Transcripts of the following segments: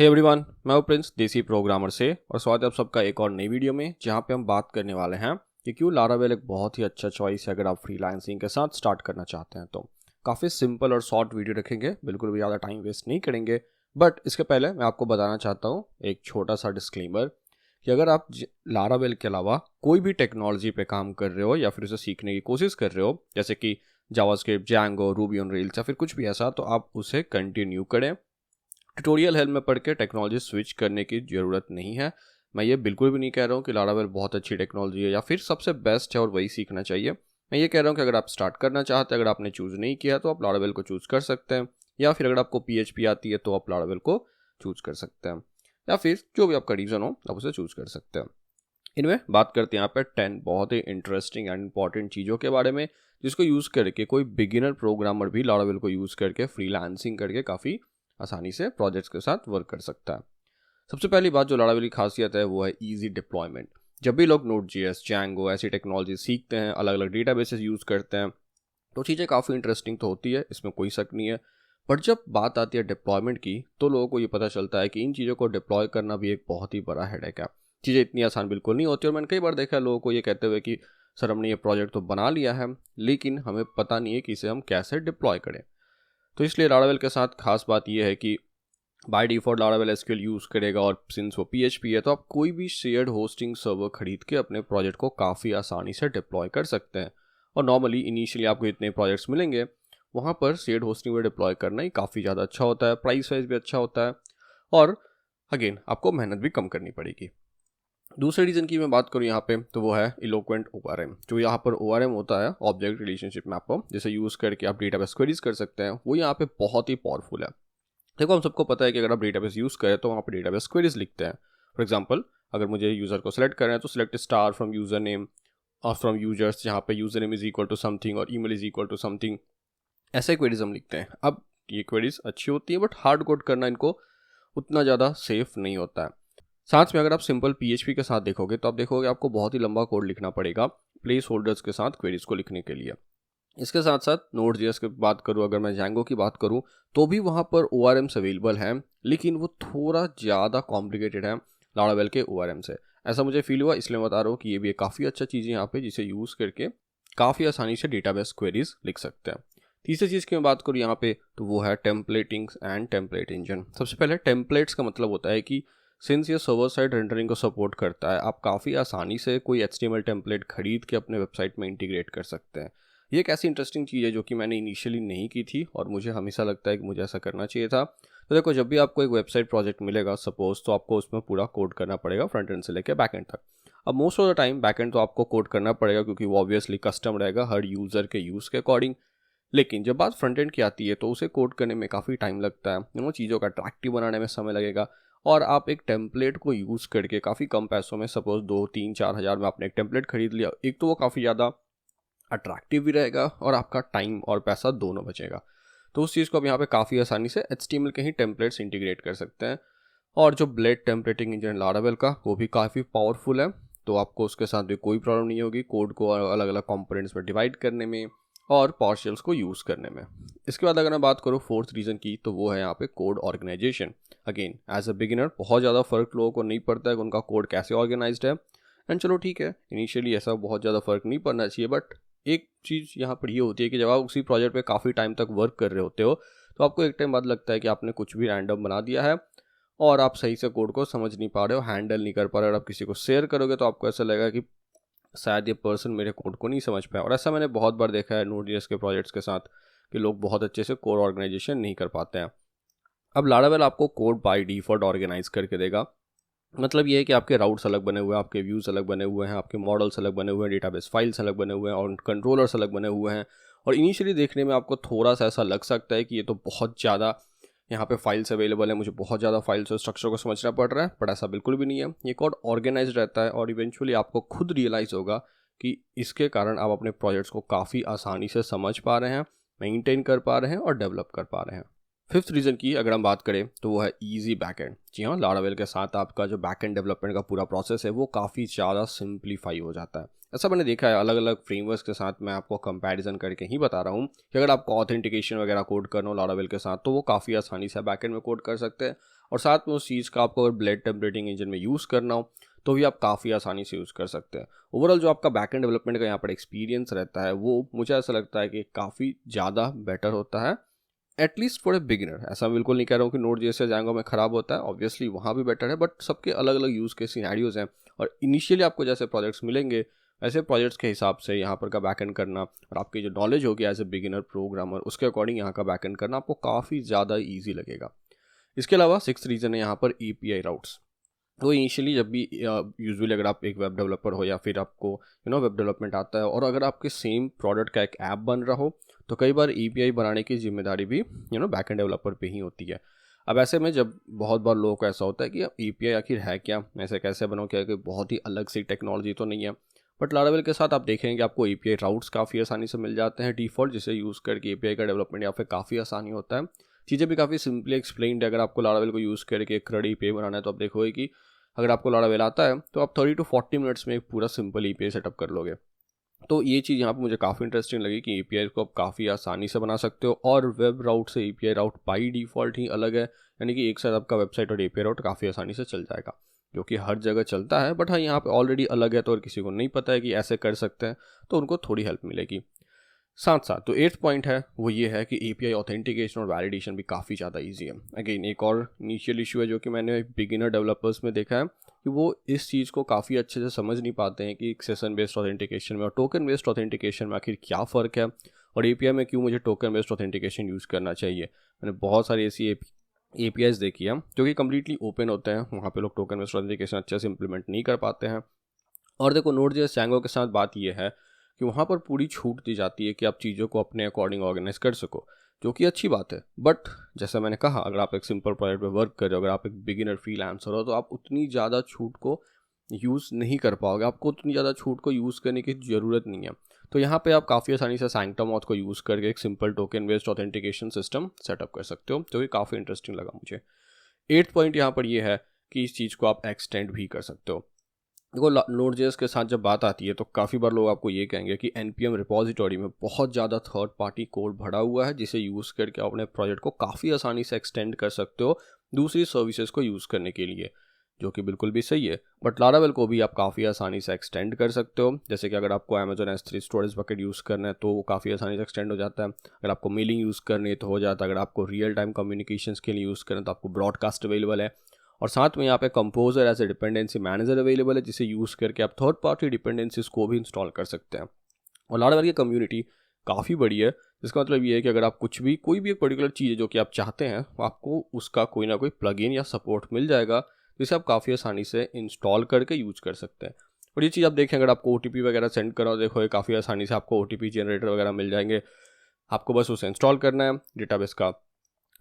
Hey everyone, मैं हूं Prince देसी प्रोग्रामर से और स्वागत है आप सबका एक और नई वीडियो में जहां पे हम बात करने वाले हैं कि क्यों लारावेल एक बहुत ही अच्छा चॉइस है अगर आप फ्रीलांसिंग के साथ स्टार्ट करना चाहते हैं। तो काफ़ी सिंपल और शॉर्ट वीडियो रखेंगे, बिल्कुल भी ज़्यादा टाइम वेस्ट नहीं करेंगे। बट इसके पहले मैं आपको बताना चाहता हूँ एक छोटा सा डिस्क्लेमर कि अगर आप लारावेल के अलावा कोई भी टेक्नोलॉजी पे काम कर रहे हो या फिर उसे सीखने की कोशिश कर रहे हो, जैसे कि JavaScript, Django, Ruby on rails या फिर कुछ भी ऐसा, तो आप उसे कंटिन्यू करें। ट्यूटोरियल हेल्प में पढ़ के टेक्नोलॉजी स्विच करने की ज़रूरत नहीं है। मैं ये बिल्कुल भी नहीं कह रहा हूँ कि लारावेल बहुत अच्छी टेक्नोलॉजी है या फिर सबसे बेस्ट है और वही सीखना चाहिए। मैं ये कह रहा हूँ कि अगर आप स्टार्ट करना चाहते हैं, अगर आपने चूज़ नहीं किया तो आप लारावेल को चूज़ कर सकते हैं, या फिर अगर आपको PHP आती है तो आप लारावेल को चूज़ कर सकते हैं, या फिर जो भी आपका रीज़न हो आप उसे चूज़ कर सकते हैं। इनमें बात करते हैं यहाँ पे 10 बहुत ही इंटरेस्टिंग एंड इंपॉर्टेंट चीज़ों के बारे में जिसको यूज़ करके कोई बिगिनर प्रोग्रामर भी लारावेल को यूज़ करके फ्रीलांसिंग करके काफ़ी आसानी से प्रोजेक्ट्स के साथ वर्क कर सकता है। सबसे पहली बात जो लारावेल की खासियत है वो है ईजी डिप्लॉयमेंट। जब भी लोग Node.js, Django ऐसी टेक्नोलॉजी सीखते हैं, अलग अलग डेटाबेसेस यूज़ करते हैं, तो चीज़ें काफ़ी इंटरेस्टिंग तो होती है, इसमें कोई शक नहीं है। बट जब बात आती है डिप्लॉयमेंट की तो लोगों को ये पता चलता है कि इन चीज़ों को डिप्लॉय करना भी एक बहुत ही बड़ा हेडेक है। चीज़ें इतनी आसान बिल्कुल नहीं होती और मैंने कई बार देखा है लोगों को ये कहते हुए कि सर हमने ये प्रोजेक्ट तो बना लिया है लेकिन हमें पता नहीं है कि इसे हम कैसे डिप्लॉय करें। तो इसलिए लारावेल के साथ खास बात यह है कि by default Laravel SQL use करेगा और सिंस वो PHP है तो आप कोई भी शेयर्ड होस्टिंग सर्वर खरीद के अपने प्रोजेक्ट को काफ़ी आसानी से डिप्लॉय कर सकते हैं। और नॉर्मली इनिशियली आपको इतने प्रोजेक्ट्स मिलेंगे, वहाँ पर शेयर्ड होस्टिंग में डिप्लॉय करना ही काफ़ी ज़्यादा अच्छा होता है, प्राइस वाइज भी अच्छा होता है और अगेन आपको मेहनत भी कम करनी पड़ेगी। दूसरे रीज़न की मैं बात करूँ यहाँ पे तो वो है इलोक्वेंट ORM। जो यहाँ पर ORM होता है, ऑब्जेक्ट रिलेशनशिप मैपर, जिसे यूज़ करके आप डेटाबेस क्वेरीज कर सकते हैं, वो यहाँ पे बहुत ही पावरफुल है। देखो, हम सबको पता है कि अगर आप डेटाबेस यूज़ करें तो वहाँ पर डेटाबेस क्वेरीज लिखते हैं। फॉर एग्जांपल, अगर मुझे यूज़र को सेलेक्ट करना है तो select star from user name और फ्रॉम यूजर्स, जहाँ पे user name is equal to something और email is equal to something, ऐसे क्वेरीज हम लिखते हैं। अब ये क्वेरीज अच्छी होती है बट हार्ड कोड करना इनको उतना ज़्यादा सेफ नहीं होता है। साथ में अगर आप सिंपल PHP के साथ देखोगे तो आप देखोगे आपको बहुत ही लंबा कोड लिखना पड़ेगा प्लेस होल्डर्स के साथ क्वेरीज को लिखने के लिए। इसके साथ साथ Node.js की बात करूँ, अगर मैं Django की बात करूँ तो भी वहाँ पर ORMs अवेलेबल हैं, लेकिन वो थोड़ा ज़्यादा कॉम्प्लिकेटेड है लारावेल के ORM से। ऐसा मुझे फील हुआ, इसलिए मैं बता रहा हूँ कि ये भी एक काफ़ी अच्छा चीज़ है यहाँ पे जिसे यूज़ करके काफ़ी आसानी से डेटाबेस क्वेरीज लिख सकते हैं। तीसरी चीज़ की मैं बात करूँ यहाँ पे तो वो है टेम्पलेटिंग एंड टेम्पलेट इंजन। सबसे पहले टेम्पलेट्स का मतलब होता है कि सिंस ये सर्वर साइड रेंडरिंग को सपोर्ट करता है, आप काफ़ी आसानी से कोई HTML टेम्पलेट खरीद के अपने वेबसाइट में इंटीग्रेट कर सकते हैं। ये एक ऐसी इंटरेस्टिंग चीज़ है जो कि मैंने इनिशियली नहीं की थी और मुझे हमेशा लगता है कि मुझे ऐसा करना चाहिए था। तो देखो, जब भी आपको एक वेबसाइट प्रोजेक्ट मिलेगा सपोज, तो आपको उसमें पूरा कोड करना पड़ेगा फ्रंट एंड से लेकर बैक एंड तक। अब most of the time back and तो आपको कोड करना पड़ेगा क्योंकि वो ऑब्वियसली कस्टम रहेगा हर यूज़र के यूज़ के अकॉर्डिंग। लेकिन जब बात फ्रंट एंड की आती है तो उसे कोड करने में काफ़ी टाइम लगता है, उन चीज़ों का अट्रैक्टिव बनाने में समय लगेगा। और आप एक टेम्पलेट को यूज़ करके काफ़ी कम पैसों में, सपोज 2, 3, 4 हज़ार में आपने एक टेम्पलेट खरीद लिया, एक तो वो काफ़ी ज़्यादा अट्रैक्टिव भी रहेगा और आपका टाइम और पैसा दोनों बचेगा। तो उस चीज़ को आप यहाँ पे काफ़ी आसानी से HTML के ही टेम्पलेट्स इंटीग्रेट कर सकते हैं। और जो ब्लेड टेम्पलेटिंग इंजन लारावेल का वो भी काफ़ी पावरफुल है, तो आपको उसके साथ भी कोई प्रॉब्लम नहीं होगी कोड को अलग अलग कंपोनेंट्स में डिवाइड करने में और पार्शियल्स को यूज़ करने में। इसके बाद अगर मैं बात करूँ फोर्थ रीज़न की तो वो है यहाँ पे code organisation. Again as a beginner बहुत ज़्यादा फ़र्क लोगों को नहीं पड़ता है कि उनका कोड कैसे ऑर्गेनाइज्ड है। एंड चलो ठीक है, इनिशियली ऐसा बहुत ज़्यादा फ़र्क नहीं पड़ना चाहिए, बट एक चीज़ यहाँ पर ये होती है कि जब आप उसी प्रोजेक्ट पे काफ़ी टाइम तक वर्क कर रहे होते हो तो आपको एक टाइम बाद लगता है कि आपने कुछ भी रैंडम बना दिया है और आप सही से कोड को समझ नहीं पा रहे हो, हैंडल नहीं कर पा रहे हो। और आप किसी को शेयर करोगे तो आपको ऐसा लगेगा कि शायद ये पर्सन मेरे कोड को नहीं समझ पाया। और ऐसा मैंने बहुत बार देखा है Node.js के प्रोजेक्ट्स के साथ कि लोग बहुत अच्छे से कोड ऑर्गेनाइजेशन नहीं कर पाते हैं। अब लारावेल आपको कोड बाय डिफ़ॉल्ट ऑर्गेनाइज करके देगा। मतलब ये है कि आपके राउट्स अलग बने हुए हैं, आपके व्यूज़ अलग बने हुए हैं, आपके मॉडल्स अलग बने हुए हैं, डेटाबेस फाइल्स अलग बने हुए हैं और कंट्रोलर्स अलग बने हुए हैं। और इनिशियली देखने में आपको थोड़ा सा ऐसा लग सकता है कि ये तो बहुत ज़्यादा यहाँ पे फाइल्स अवेलेबल है, मुझे बहुत ज़्यादा फाइल्स और स्ट्रक्चर को समझना पड़ रहा है, बट ऐसा बिल्कुल भी नहीं है। ये कोड ऑर्गेनाइज रहता है और इवेंचुअली आपको खुद रियलाइज़ होगा कि इसके कारण आप अपने प्रोजेक्ट्स को काफ़ी आसानी से समझ पा रहे हैं, मेंटेन कर पा रहे हैं और डेवलप कर पा रहे हैं। फिफ्थ रीज़न की अगर हम बात करें तो वो है ईजी बैकएंड। जी हाँ, लारावेल के साथ आपका जो बैकएंड डेवलपमेंट का पूरा प्रोसेस है वो काफ़ी ज़्यादा सिंप्लीफाई हो जाता है। ऐसा मैंने देखा है अलग अलग फ्रेमवर्क्स के साथ, मैं आपको कंपैरिजन करके ही बता रहा हूँ कि अगर आपको ऑथेंटिकेशन वगैरह कोड करना हो लारावेल के साथ तो वो काफ़ी आसानी से बैकएंड में कोड कर सकते हैं। और साथ में उस चीज़ का आपको अगर ब्लेड टेम्परेटिंग इंजन में यूज़ करना हो तो भी आप काफ़ी आसानी से यूज़ कर सकते हैं। ओवरऑल जो आपका बैकएंड डेवलपमेंट का यहाँ पर एक्सपीरियंस रहता है वो मुझे ऐसा लगता है कि काफ़ी ज़्यादा बेटर होता है, एटलीस्ट फॉर ए बिगिनर। ऐसा बिल्कुल नहीं कह रहा हूँ कि Node.js से जाएंगा में ख़राब होता है, ऑब्वियसली वहाँ भी बेटर है, बट सबके अलग अलग यूज़ के सिनेरियोज़ हैं और इनिशियली आपको जैसे प्रोजेक्ट्स मिलेंगे वैसे प्रोजेक्ट्स के हिसाब से यहाँ पर का बैकएंड करना और आपकी जो नॉलेज होगी एज ए बिगिनर प्रोग्रामर उसके अकॉर्डिंग यहाँ का बैकएंड करना आपको काफ़ी ज़्यादा ईजी लगेगा। इसके अलावा 6th रीज़न है यहाँ पर API राउट्स। तो इनिशियली जब भी यूजुअली अगर आप एक वेब डेवलपर हो या फिर आपको वेब डेवलपमेंट आता है और अगर आपके सेम प्रोडक्ट का एक ऐप बन रहा हो तो कई बार API बनाने की जिम्मेदारी भी बैकएंड डेवलपर पे ही होती है। अब ऐसे में जब बहुत बार लोगों को ऐसा होता है कि API आखिर है क्या, ऐसे कैसे बनाओ, क्या कोई बहुत ही अलग सी टेक्नोलॉजी तो नहीं है। बट लारावेल के साथ आप देखेंगे कि आपको API राउट्स काफ़ी आसानी से मिल जाते हैं डिफ़ॉल्ट, जिसे यूज़ करके API का डेवलपमेंट या फिर काफ़ी आसानी होता है। चीज़ें भी काफ़ी सिंपली एक्सप्लेन्ड है। अगर आपको लारावेल को यूज़ करके एक CRUD API बनाना है तो आप देखोगे कि अगर आपको लारावेल आता है तो आप 30 to 40 मिनट्स में एक पूरा सिंपल API सेटअप कर लोगे। तो ये चीज़ यहाँ पे मुझे काफ़ी इंटरेस्टिंग लगी कि API को आप काफ़ी आसानी से बना सकते हो और वेब राउट से API राउट बाई डिफ़ॉल्ट ही अलग है, यानी कि एक साथ आपका वेबसाइट और API राउट काफ़ी आसानी से चल जाएगा, जो कि हर जगह चलता है। बट हाँ, यहाँ पे ऑलरेडी अलग है तो और किसी को नहीं पता है कि ऐसे कर सकते हैं तो उनको थोड़ी हेल्प मिलेगी। साथ साथ तो 8th पॉइंट है वो ये है कि API ऑथेंटिकेशन और वैलिडेशन भी काफ़ी ज़्यादा ईजी है। अगेन एक और इनिशियल इशू है जो कि मैंने बिगिनर डेवलपर्स में देखा है कि वो इस चीज़ को काफ़ी अच्छे से समझ नहीं पाते हैं कि सेशन बेस्ड ऑथेंटिकेशन में और टोकन बेस्ड ऑथेंटिकेशन में आखिर क्या फ़र्क है और API में क्यों मुझे टोकन बेस्ड ऑथेंटिकेशन यूज़ करना चाहिए। मैंने बहुत सारी ऐसी APIs देखी है जो कि कम्प्लीटली ओपन होते हैं, वहाँ पे लोग टोकन बेस्ड ऑथेंटिकेशन अच्छे से इंप्लीमेंट नहीं कर पाते हैं। और देखो Node.js Django के साथ बात यह है कि वहाँ पर पूरी छूट दी जाती है कि आप चीज़ों को अपने अकॉर्डिंग ऑर्गेनाइज कर सको, जो कि अच्छी बात है। बट जैसा मैंने कहा, अगर आप एक सिंपल प्रोजेक्ट पे वर्क कर रहे हो, अगर आप एक बिगिनर फ्रीलांसर हो तो आप उतनी ज़्यादा छूट को यूज़ नहीं कर पाओगे, आपको उतनी ज़्यादा छूट को यूज़ करने की ज़रूरत नहीं है। तो यहाँ पे आप काफ़ी आसानी से सैंक्टमॉथ को यूज़ करके एक simple token based authentication system setup कर सकते हो, जो कि काफ़ी इंटरेस्टिंग लगा मुझे। 8th पॉइंट यहाँ पर ये है कि इस चीज़ को आप एक्सटेंड भी कर सकते हो। देखो Node.js के साथ जब बात आती है तो काफ़ी बार लोग आपको ये कहेंगे कि NPM रिपॉजिटरी में बहुत ज़्यादा थर्ड पार्टी कोड भरा हुआ है, जिसे यूज़ करके आप अपने प्रोजेक्ट को काफ़ी आसानी से एक्सटेंड कर सकते हो दूसरी सर्विसेज को यूज़ करने के लिए, जो कि बिल्कुल भी सही है। बट लारावेल को भी आप काफ़ी आसानी से एक्सटेंड कर सकते हो। जैसे कि अगर आपको Amazon S3 storage bucket use करना है तो वो काफ़ी आसानी से एक्सटेंड हो जाता है। अगर आपको मेलिंग यूज़ करनी है तो हो जाता है। अगर आपको रियल टाइम कम्युनिकेशंस के लिए यूज़ करना है तो आपको ब्रॉडकास्ट अवेलेबल है। और साथ में यहाँ पे composer as a dependency manager available है, जिसे यूज़ करके आप थर्ड पार्टी डिपेंडेंसीज को भी इंस्टॉल कर सकते हैं। और लारावेल की कम्युनिटी काफ़ी बड़ी है, जिसका मतलब ये है कि अगर आप कुछ भी कोई भी एक पर्टिकुलर चीज़ है जो कि आप चाहते हैं, आपको उसका कोई ना कोई प्लगइन या सपोर्ट मिल जाएगा, जिसे आप काफ़ी आसानी से इंस्टॉल करके यूज़ कर सकते हैं। और ये चीज़ आप देखें, अगर आपको OTP वगैरह सेंड करो, देखो ये काफ़ी आसानी से आपको OTP जनरेटर वगैरह मिल जाएंगे। आपको बस उसे इंस्टॉल करना है, डेटाबेस का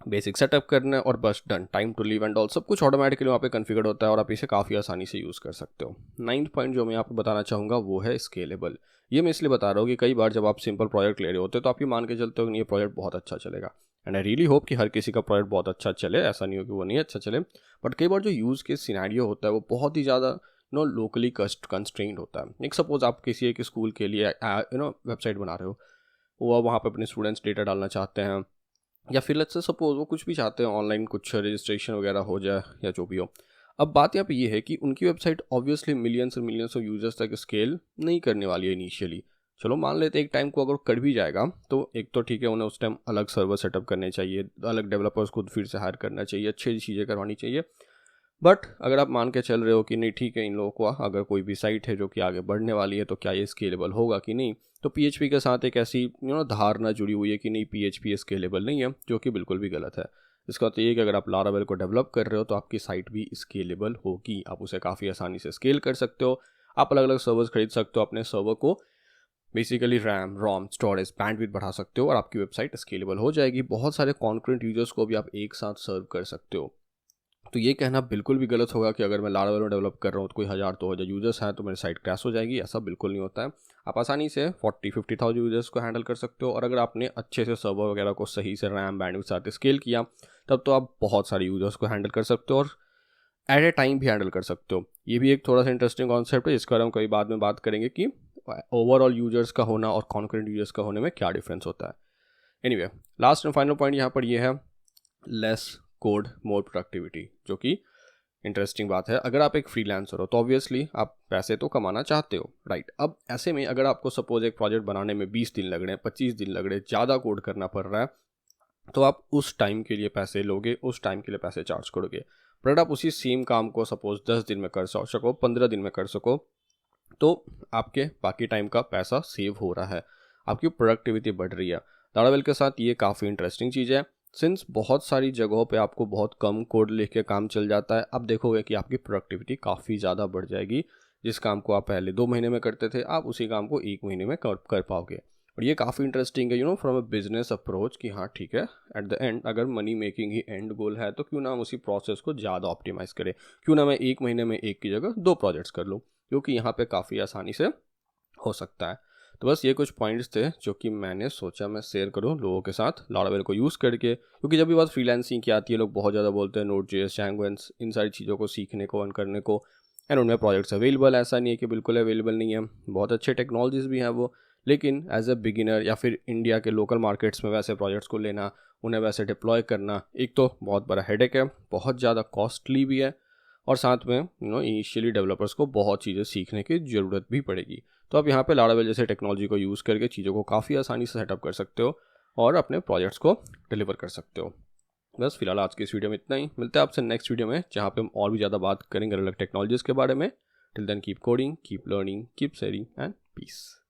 बेसिक सेटअप करना है और बस done, time to leave and all सब कुछ ऑटोमेटिकली वहाँ पे कॉन्फ़िगर होता है और आप इसे काफ़ी आसानी से यूज़ कर सकते हो। 9th पॉइंट जो मैं आपको बताना चाहूँगा वो है स्केलेबल। ये मैं इसलिए बता रहा हूँ कि कई बार जब आप सिंपल प्रोजेक्ट ले रहे होते हो तो आप ये मान के चलते हो कि ये प्रोजेक्ट बहुत अच्छा चलेगा, एंड आई रियली होप कि हर किसी का प्रोजेक्ट बहुत अच्छा चले, ऐसा नहीं हो कि वो नहीं अच्छा चले। बट कई बार जो यूज़ के सिनेरियो होता है वो बहुत ही ज़्यादा लोकली कंस्ट्रेंड होता है। एक सपोज आप किसी एक स्कूल के लिए वेबसाइट बना रहे हो, वो वहाँ पर अपने स्टूडेंट्स डेटा डालना चाहते हैं, या फिर लेट्स से सपोज वो कुछ भी चाहते हैं, ऑनलाइन कुछ रजिस्ट्रेशन वगैरह हो जाए या जो भी हो। अब बात यहाँ पे ये है कि उनकी वेबसाइट ऑब्वियसली मिलियंस और मिलियंस ऑफ यूजर्स तक स्केल नहीं करने वाली है इनिशियली। चलो मान लेते हैं एक टाइम को अगर कर भी जाएगा तो एक तो ठीक है, उन्हें उस टाइम अलग सर्वर सेटअप करने चाहिए, अलग डेवलपर्स खुद फिर से हायर करना चाहिए, अच्छी चीज़ें करवानी चाहिए। बट अगर आप मान के चल रहे हो कि नहीं ठीक है, इन लोगों को अगर कोई भी साइट है जो कि आगे बढ़ने वाली है तो क्या ये स्केलेबल होगा कि नहीं, तो PHP के साथ एक ऐसी धारणा जुड़ी हुई है कि नहीं PHP स्केलेबल नहीं है, जो कि बिल्कुल भी गलत है। इसका तो ये है कि अगर आप लारावेल को डेवलप कर रहे हो तो आपकी साइट भी स्केलेबल होगी, आप उसे काफ़ी आसानी से स्केल कर सकते हो। आप अलग अलग सर्वर्स खरीद सकते हो, अपने सर्वर को basically RAM ROM storage bandwidth बढ़ा सकते हो और आपकी वेबसाइट स्केलेबल हो जाएगी। बहुत सारे कॉन्करेंट यूजर्स को भी आप एक साथ सर्व कर सकते हो। तो ये कहना बिल्कुल भी गलत होगा कि अगर मैं लारावेल में डेवलप कर रहा हूँ तो कोई 1000 2000 यूजर्स हैं तो मेरी साइट क्रैश हो जाएगी, ऐसा बिल्कुल नहीं होता है। आप आसानी से 40-50,000 यूजर्स को हैंडल कर सकते हो, और अगर आपने अच्छे से सर्वर वगैरह को सही से रैम बैंडविड्थ के साथ स्केल किया तब तो आप बहुत सारे यूजर्स को हैंडल कर सकते हो और एट ए टाइम भी हैंडल कर सकते हो। ये भी एक थोड़ा सा इंटरेस्टिंग कॉन्सेप्ट है, जिसका हम कई बाद में बात करेंगे कि ओवरऑल यूजर्स का होना और कॉन्करेंट यूजर्स का होने में क्या डिफरेंस होता है। Anyway, last and final point यहाँ पर ये है लेस कोड मोर प्रोडक्टिविटी, जो कि इंटरेस्टिंग बात है। अगर आप एक फ्रीलांसर हो तो ऑब्वियसली आप पैसे तो कमाना चाहते हो, राइट। अब ऐसे में अगर आपको सपोज एक प्रोजेक्ट बनाने में 20 दिन लग रहे हैं, 25 दिन लग रहे हैं, ज़्यादा कोड करना पड़ रहा है, तो आप उस टाइम के लिए पैसे लोगे, उस टाइम के लिए पैसे चार्ज करोगे। बट आप उसी सेम काम को सपोज 10 दिन में कर सको, 15 दिन में कर सको, तो आपके बाकी टाइम का पैसा सेव हो रहा है, आपकी प्रोडक्टिविटी बढ़ रही है। लारावेल के साथ ये काफ़ी इंटरेस्टिंग चीज़ है। सिंस बहुत सारी जगहों पे आपको बहुत कम कोड लिख के काम चल जाता है, अब देखोगे कि आपकी प्रोडक्टिविटी काफ़ी ज़्यादा बढ़ जाएगी। जिस काम को आप पहले 2 महीने में करते थे, आप उसी काम को 1 महीने में कर पाओगे। और ये काफ़ी इंटरेस्टिंग है फ्रॉम अ बिजनेस अप्रोच कि हाँ ठीक है, एट द एंड अगर मनी मेकिंग ही एंड गोल है तो क्यों ना हम उसी प्रोसेस को ज़्यादा ऑप्टिमाइज़ करें, क्यों ना मैं 1 महीने में एक की जगह 2 प्रोजेक्ट्स कर लूँ, क्योंकि यहाँ पे काफ़ी आसानी से हो सकता है। तो बस ये कुछ पॉइंट्स थे जो कि मैंने सोचा मैं शेयर करूँ लोगों के साथ लारावेल को यूज़ करके, क्योंकि जब भी बात फ्रीलांसिंग की आती है लोग बहुत ज़्यादा बोलते हैं नोड.जेएस, Django इन सारी चीज़ों को सीखने को, अर्न करने को, एंड उनमें प्रोजेक्ट्स अवेलेबल, ऐसा नहीं है कि बिल्कुल अवेलेबल नहीं है, बहुत अच्छे टेक्नोलॉजीज़ भी हैं वो, लेकिन एज अ बिगिनर या फिर इंडिया के लोकल मार्केट्स में वैसे प्रोजेक्ट्स को लेना, उन्हें वैसे डिप्लॉय करना, एक तो बहुत बड़ा हेडेक है, बहुत ज़्यादा कॉस्टली भी है, और साथ में इनिशियली डेवलपर्स को बहुत चीज़ें सीखने की ज़रूरत भी पड़ेगी। तो आप यहाँ पे लारावेल जैसे टेक्नोलॉजी को यूज़ करके चीज़ों को काफ़ी आसानी से सेटअप कर सकते हो और अपने प्रोजेक्ट्स को डिलीवर कर सकते हो। बस फिलहाल आज की इस वीडियो में इतना ही, मिलते हैं आपसे नेक्स्ट वीडियो में जहाँ पे हम और भी ज़्यादा बात करेंगे अलग टेक्नोलॉजीज़ के बारे में। Till then keep coding, keep learning, keep sharing and piece.